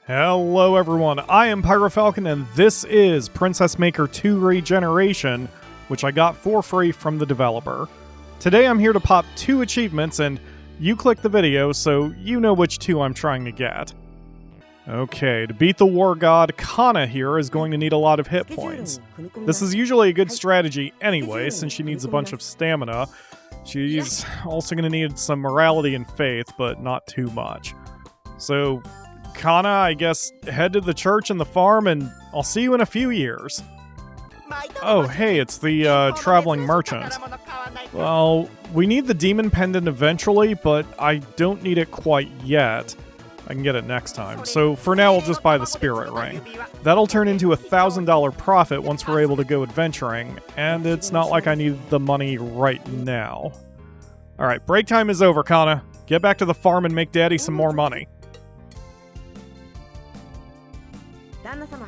Hello everyone, I am PyroFalkon and this is Princess Maker 2 Regeneration, which I got for free from the developer. Today I'm here to pop 2 achievements and you click the video so you know which 2 I'm trying to get. Okay, to beat the war god, Kana here is going to need a lot of hit points. This is usually a good strategy anyway since she needs a bunch of stamina. She's also going to need some morality and faith, but not too much. So Kana, I guess, head to the church and the farm, and I'll see you in a few years. Oh, hey, it's the traveling merchant. Well, we need the demon pendant eventually, but I don't need it quite yet. I can get it next time. So for now, I'll just buy the spirit ring. That'll turn into a $1,000 profit once we're able to go adventuring, and it's not like I need the money right now. Alright, break time is over, Kana. Get back to the farm and make Daddy some more money.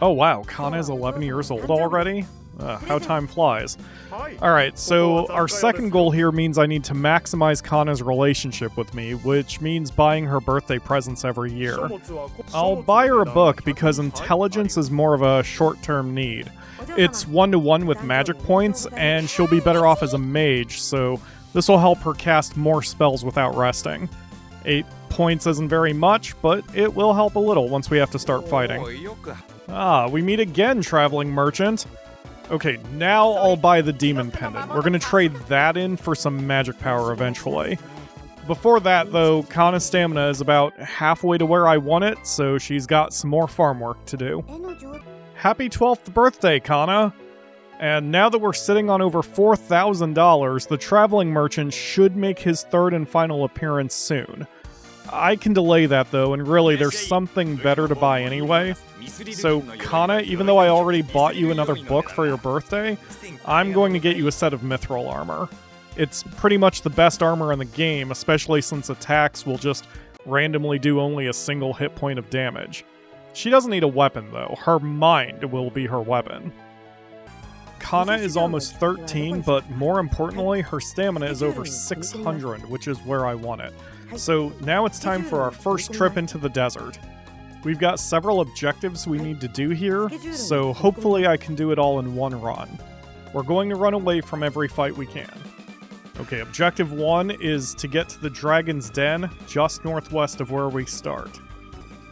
Oh wow, Kana is 11 years old already? How time flies. Alright, so our second goal here means I need to maximize Kana's relationship with me, which means buying her birthday presents every year. I'll buy her a book because intelligence is more of a short-term need. It's 1-to-1 with magic points, and she'll be better off as a mage, so this will help her cast more spells without resting. 8 points isn't very much, but it will help a little once we have to start fighting. Ah, we meet again, traveling merchant. Okay, now I'll buy the demon pendant. We're gonna trade that in for some magic power eventually. Before that, though, Kana's stamina is about halfway to where I want it, so she's got some more farm work to do. Happy 12th birthday, Kana! And now that we're sitting on over $4,000, the traveling merchant should make his third and final appearance soon. I can delay that though, and really there's something better to buy anyway. So Kana, even though I already bought you another book for your birthday, I'm going to get you a set of mithril armor. It's pretty much the best armor in the game, especially since attacks will just randomly do only a single hit point of damage. She doesn't need a weapon though, her mind will be her weapon. Kana is almost 13, but more importantly, her stamina is over 600, which is where I want it. So now it's time for our first trip into the desert. We've got several objectives we need to do here, so hopefully I can do it all in one run. We're going to run away from every fight we can. Okay, objective 1 is to get to the Dragon's Den, just northwest of where we start.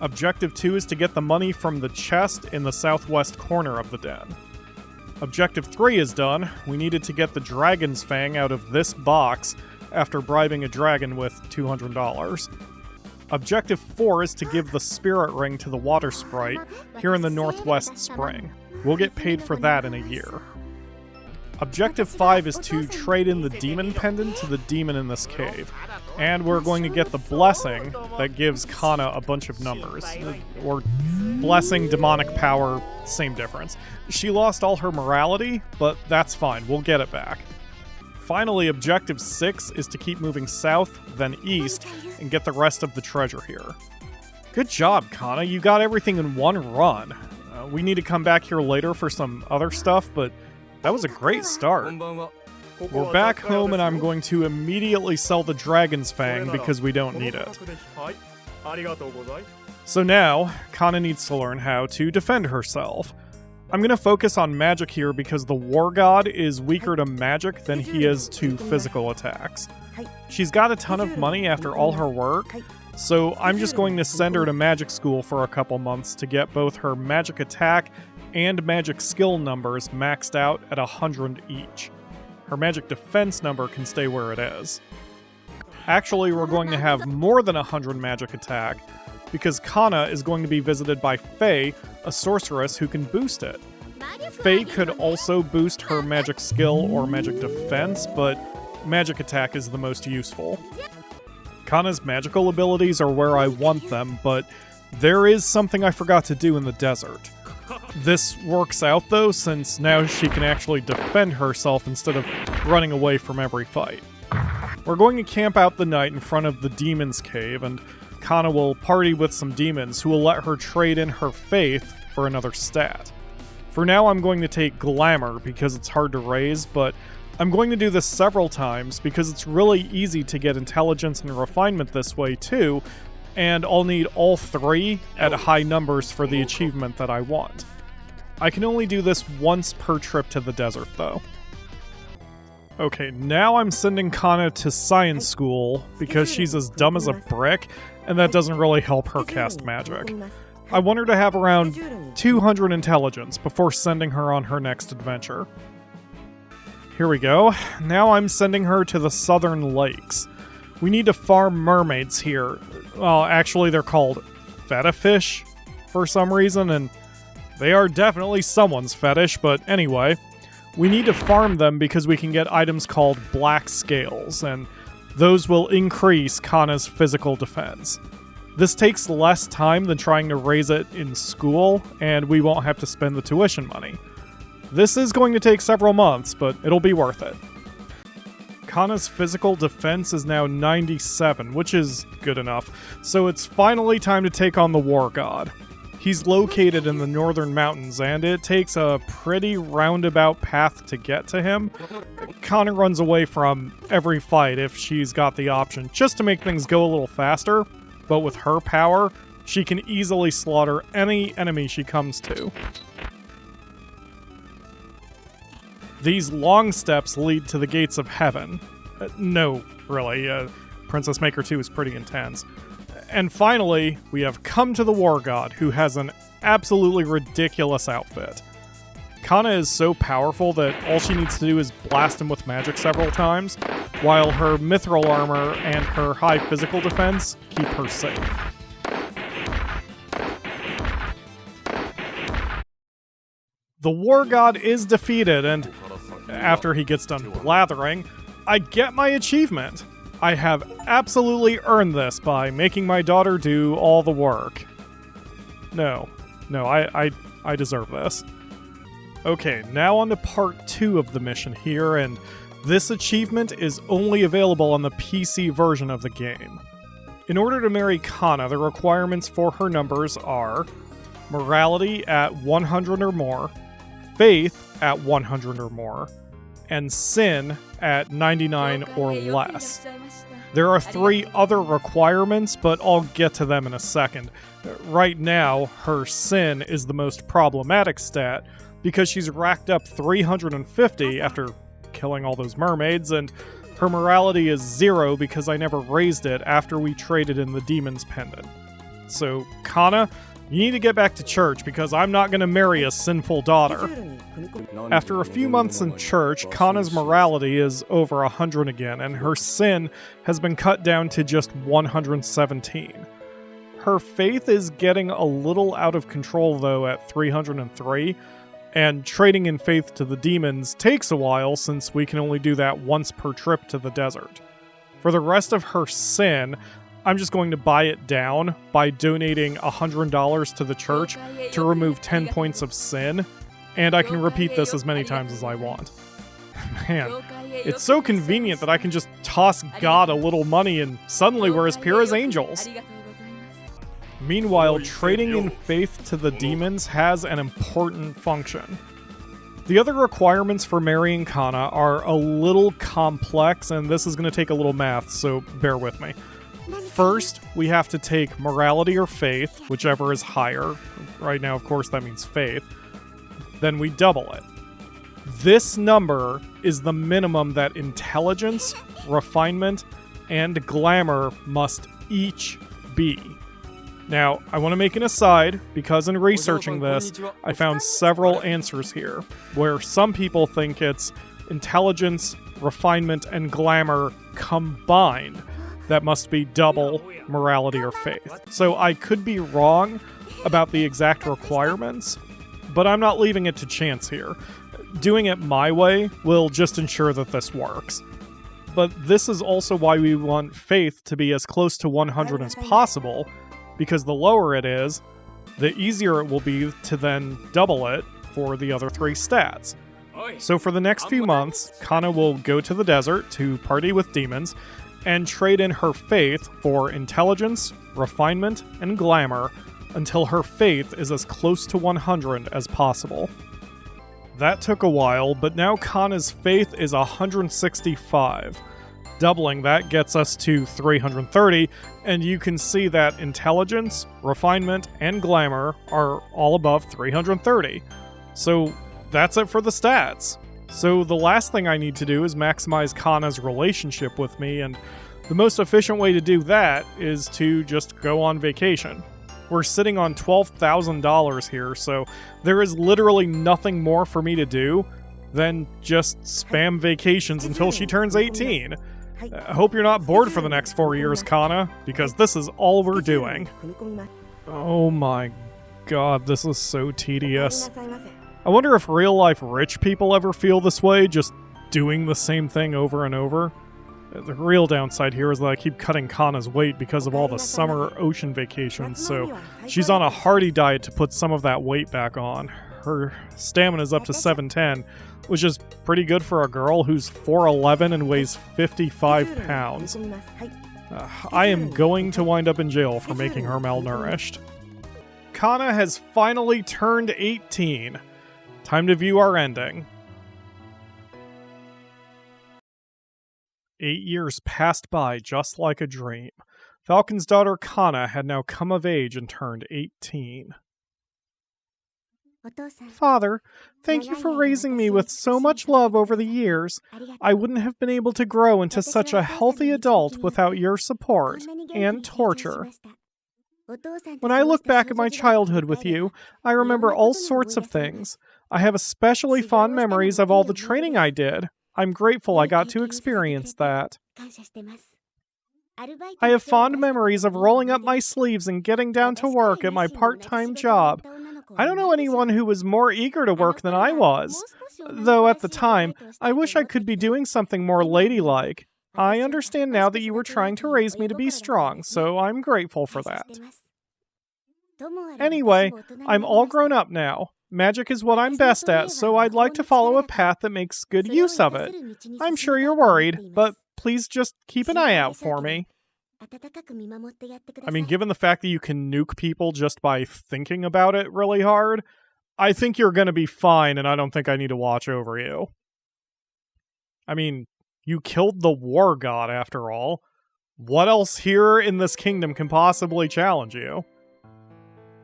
Objective 2 is to get the money from the chest in the southwest corner of the den. Objective 3 is done. We needed to get the Dragon's Fang out of this box after bribing a dragon with $200. Objective 4 is to give the spirit ring to the water sprite here in the northwest spring. We'll get paid for that in a year. Objective 5 is to trade in the demon pendant to the demon in this cave. And we're going to get the blessing that gives Kana a bunch of numbers. Or blessing, demonic power, same difference. She lost all her morality, but that's fine, we'll get it back. Finally, objective 6 is to keep moving south, then east, and get the rest of the treasure here. Good job, Kana, you got everything in one run. We need to come back here later for some other stuff, but that was a great start. We're back home and I'm going to immediately sell the Dragon's Fang because we don't need it. So now, Kana needs to learn how to defend herself. I'm going to focus on magic here because the war god is weaker to magic than he is to physical attacks. She's got a ton of money after all her work, so I'm just going to send her to magic school for a couple months to get both her magic attack and magic skill numbers maxed out at 100 each. Her magic defense number can stay where it is. Actually, we're going to have more than 100 magic attack, because Kana is going to be visited by Faye, a sorceress who can boost it. Faye could also boost her magic skill or magic defense, but magic attack is the most useful. Kana's magical abilities are where I want them, but there is something I forgot to do in the desert. This works out though, since now she can actually defend herself instead of running away from every fight. We're going to camp out the night in front of the demon's cave, and Kana will party with some demons who will let her trade in her faith for another stat. For now I'm going to take glamour because it's hard to raise, but I'm going to do this several times because it's really easy to get intelligence and refinement this way too, and I'll need all 3 at high numbers for the achievement that I want. I can only do this once per trip to the desert, though. Okay, now I'm sending Kana to science school because she's as dumb as a brick, and that doesn't really help her cast magic. I want her to have around 200 intelligence before sending her on her next adventure. Here we go. Now I'm sending her to the southern lakes. We need to farm mermaids here. Well, actually they're called feta fish for some reason, and they are definitely someone's fetish, but anyway. We need to farm them because we can get items called black scales, and those will increase Kana's physical defense. This takes less time than trying to raise it in school, and we won't have to spend the tuition money. This is going to take several months, but it'll be worth it. Kana's physical defense is now 97, which is good enough, so it's finally time to take on the War God. He's located in the northern mountains, and it takes a pretty roundabout path to get to him. Kana runs away from every fight if she's got the option, just to make things go a little faster, but with her power, she can easily slaughter any enemy she comes to. These long steps lead to the gates of heaven. No, really, Princess Maker 2 is pretty intense. And finally, we have come to the War God, who has an absolutely ridiculous outfit. Kana is so powerful that all she needs to do is blast him with magic several times, while her mithril armor and her high physical defense keep her safe. The War God is defeated, and after he gets done blathering, I get my achievement. I have absolutely earned this by making my daughter do all the work. No, I deserve this. Okay, now on to part 2 of the mission here, and this achievement is only available on the PC version of the game. In order to marry Kana, the requirements for her numbers are morality at 100 or more, faith at 100 or more, and sin at 99 or less. There are 3 other requirements, but I'll get to them in a second. Right now, her sin is the most problematic stat because she's racked up 350 after killing all those mermaids, and her morality is 0 because I never raised it after we traded in the Demon's Pendant. So, Kana, you need to get back to church because I'm not going to marry a sinful daughter. After a few months in church, Kana's morality is over 100 again, and her sin has been cut down to just 117. Her faith is getting a little out of control though at 303, and trading in faith to the demons takes a while since we can only do that once per trip to the desert. For the rest of her sin, I'm just going to buy it down by donating $100 to the church to remove 10 points of sin, and I can repeat this as many times as I want. Man, it's so convenient that I can just toss God a little money and suddenly we're as pure as angels. Meanwhile, trading in faith to the demons has an important function. The other requirements for marrying Kana are a little complex, and this is going to take a little math, so bear with me. First, we have to take morality or faith, whichever is higher. Right now, of course, that means faith. Then we double it. This number is the minimum that intelligence, refinement, and glamour must each be. Now, I want to make an aside, because in researching this, I found several answers here, where some people think it's intelligence, refinement, and glamour combined that must be double morality or faith. So I could be wrong about the exact requirements, but I'm not leaving it to chance here. Doing it my way will just ensure that this works. But this is also why we want faith to be as close to 100 as possible, because the lower it is, the easier it will be to then double it for the other 3 stats. So for the next few months, Kana will go to the desert to party with demons, and trade in her faith for intelligence, refinement, and glamour until her faith is as close to 100 as possible. That took a while, but now Kana's faith is 165. Doubling that gets us to 330, and you can see that intelligence, refinement, and glamour are all above 330. So that's it for the stats. So the last thing I need to do is maximize Kana's relationship with me, and the most efficient way to do that is to just go on vacation. We're sitting on $12,000 here, so there is literally nothing more for me to do than just spam vacations until she turns 18. I hope you're not bored for the next 4 years, Kana, because this is all we're doing. Oh my god, this is so tedious. I wonder if real-life rich people ever feel this way, just doing the same thing over and over. The real downside here is that I keep cutting Kana's weight because of all the summer ocean vacations, so she's on a hearty diet to put some of that weight back on. Her stamina's up to 710, which is pretty good for a girl who's 4'11 and weighs 55 pounds. I am going to wind up in jail for making her malnourished. Kana has finally turned 18. Time to view our ending. 8 years passed by just like a dream. Falkon's daughter Kana had now come of age and turned 18. Father, thank you for raising me with so much love over the years. I wouldn't have been able to grow into such a healthy adult without your support and torture. When I look back at my childhood with you, I remember all sorts of things. I have especially fond memories of all the training I did. I'm grateful I got to experience that. I have fond memories of rolling up my sleeves and getting down to work at my part-time job. I don't know anyone who was more eager to work than I was. Though at the time, I wish I could be doing something more ladylike. I understand now that you were trying to raise me to be strong, so I'm grateful for that. Anyway, I'm all grown up now. Magic is what I'm best at, so I'd like to follow a path that makes good use of it. I'm sure you're worried, but please just keep an eye out for me. I mean, given the fact that you can nuke people just by thinking about it really hard, I think you're gonna be fine, and I don't think I need to watch over you. I mean, you killed the war god after all. What else here in this kingdom can possibly challenge you?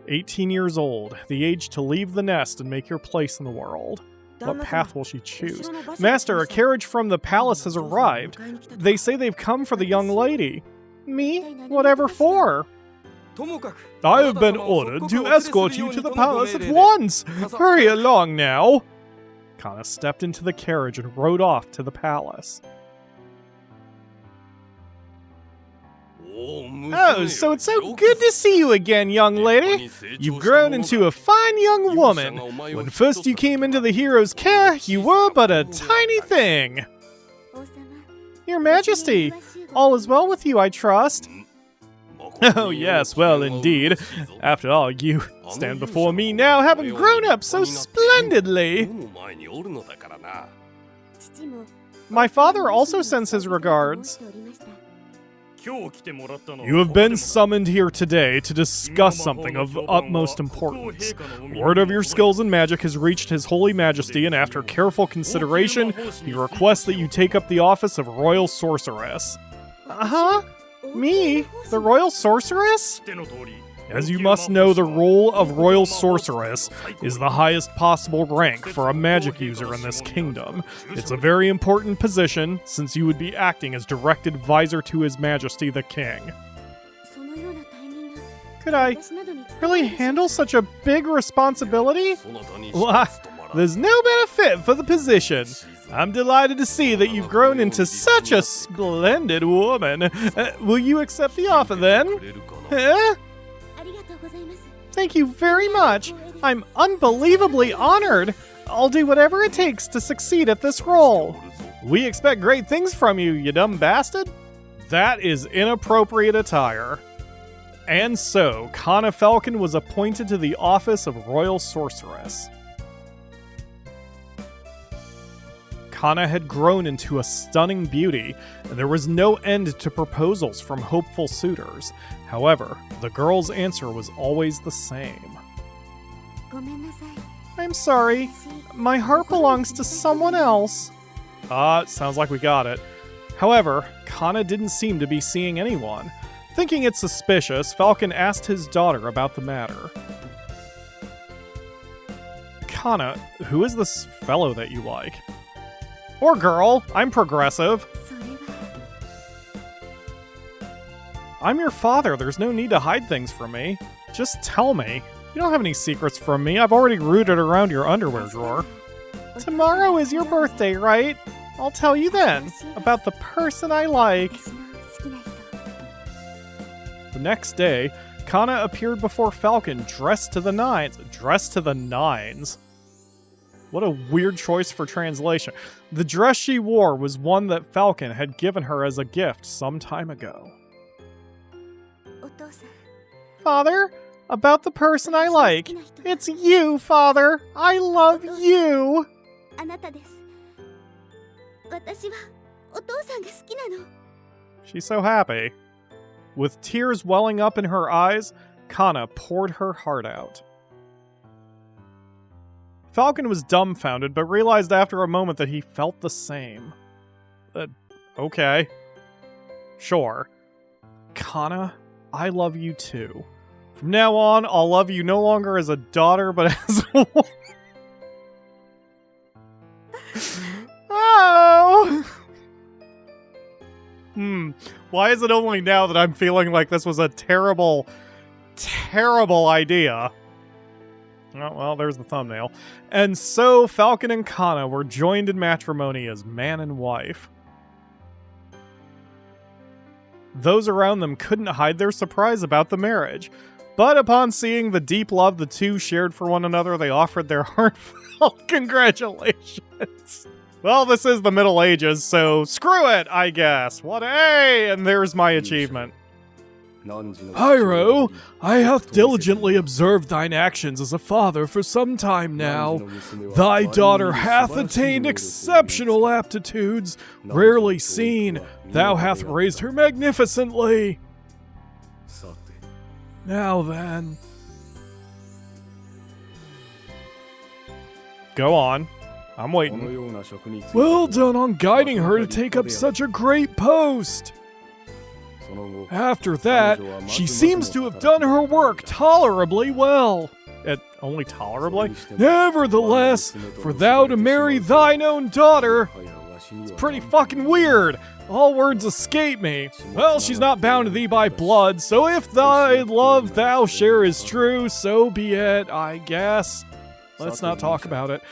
18 years old, the age to leave the nest and make your place in the world. What path will she choose? Master, a carriage from the palace has arrived. They say they've come for the young lady. Me? Whatever for? I have been ordered to escort you to the palace at once! Hurry along now! Kana stepped into the carriage and rode off to the palace. Oh, so it's so good to see you again, young lady. You've grown into a fine young woman. When first you came into the hero's care, you were but a tiny thing. Your Majesty, all is well with you, I trust. Oh yes, well indeed. After all, you stand before me now, having grown up so splendidly. My father also sends his regards. You have been summoned here today to discuss something of utmost importance. Word of your skills in magic has reached His Holy Majesty, and after careful consideration, he requests that you take up the office of Royal Sorceress. Huh? Me? The Royal Sorceress? As you must know, the role of Royal Sorceress is the highest possible rank for a magic user in this kingdom. It's a very important position, since you would be acting as direct advisor to His Majesty the King. Could I really handle such a big responsibility? Why, there's no better fit for the position. I'm delighted to see that you've grown into such a splendid woman. Will you accept the offer then? Huh? Thank you very much. I'm unbelievably honored. I'll do whatever it takes to succeed at this role. We expect great things from you, you dumb bastard. That is inappropriate attire. And so, Kana Falkon was appointed to the office of Royal Sorceress. Kana had grown into a stunning beauty, and there was no end to proposals from hopeful suitors. However, the girl's answer was always the same. I'm sorry. My heart belongs to someone else. Sounds like we got it. However, Kana didn't seem to be seeing anyone. Thinking it suspicious, Falkon asked his daughter about the matter. Kana, who is this fellow that you like? Or girl, I'm progressive. I'm your father, there's no need to hide things from me. Just tell me. You don't have any secrets from me, I've already rooted around your underwear drawer. Tomorrow is your birthday, right? I'll tell you then, about the person I like. The next day, Kana appeared before Falkon dressed to the nines. Dressed to the nines? What a weird choice for translation. The dress she wore was one that Falkon had given her as a gift some time ago. Father, about the person I like. It's you, Father. I love you. She's so happy. With tears welling up in her eyes, Kana poured her heart out. Falkon was dumbfounded, but realized after a moment that he felt the same. Okay. Sure. Kana, I love you too. From now on, I'll love you no longer as a daughter, but as a woman. Oh! Why is it only now that I'm feeling like this was a terrible, terrible idea? Oh, well, there's the thumbnail. And so, Falkon and Kana were joined in matrimony as man and wife. Those around them couldn't hide their surprise about the marriage. But upon seeing the deep love the two shared for one another, they offered their heartfelt congratulations. Well, this is the Middle Ages, so screw it, I guess. What a... And there's my achievement. Pyro, I have diligently observed thine actions as a father for some time now. Thy daughter hath attained exceptional aptitudes, rarely seen. Thou hast raised her magnificently. Now then. Go on. I'm waiting. Well done on guiding her to take up such a great post. After that, she seems to have done her work tolerably well. Only tolerably? Nevertheless, for thou to marry thine own daughter, it's pretty fucking weird. All words escape me. Well, she's not bound to thee by blood, so if thy love thou share is true, so be it, I guess. Let's not talk about it.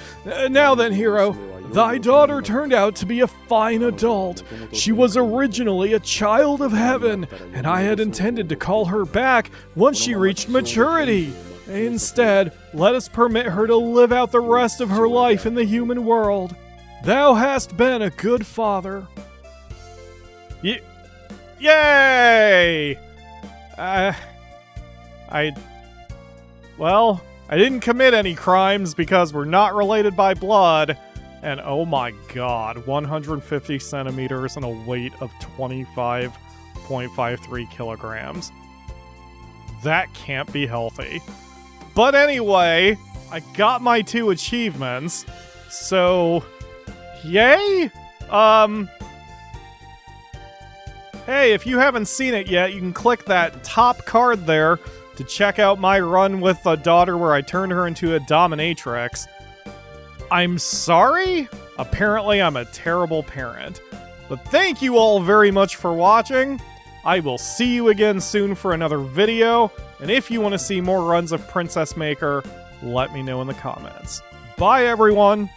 Now then, hero, thy daughter turned out to be a fine adult. She was originally a child of heaven, and I had intended to call her back once she reached maturity. Instead, let us permit her to live out the rest of her life in the human world. Thou hast been a good father. Yay! Well, I didn't commit any crimes because we're not related by blood. And oh my god, 150 centimeters and a weight of 25.53 kilograms. That can't be healthy. But anyway, I got my 2 achievements. So, yay? Hey, if you haven't seen it yet, you can click that top card there to check out my run with a daughter where I turned her into a dominatrix. I'm sorry? Apparently I'm a terrible parent. But thank you all very much for watching. I will see you again soon for another video. And if you want to see more runs of Princess Maker, let me know in the comments. Bye everyone!